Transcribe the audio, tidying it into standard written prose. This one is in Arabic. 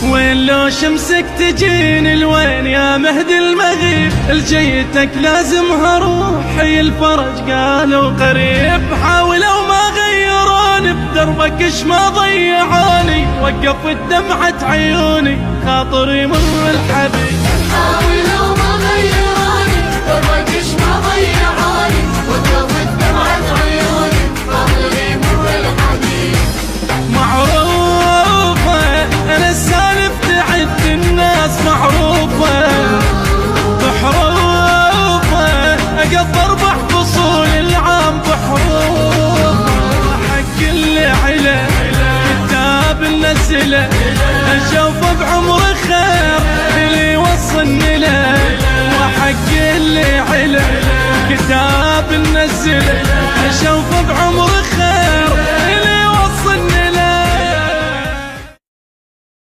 وين لو شمسك تجيني لوين يا مهدي المغيب، لجيتك لازمها روحي الفرج قالوا قريب. حاولوا ما غيروني بدربك اش ما ضيعوني، وقفت دمعة عيوني خاطري مر الحبيب. حاولوا ما غيروني بدربك اش ما ضيعوني، وقفت دمعة عيوني خاطري مر الحبيب. معروفة انا السالف تعد الناس معروفة، بحروفة اقدر اربح فصول العام بحروفة. حق اللي علا كتاب النسلة اشوفه بعمر خير اللي يوصلني له، وحق اللي علا كتاب النسلة اشوفه بعمر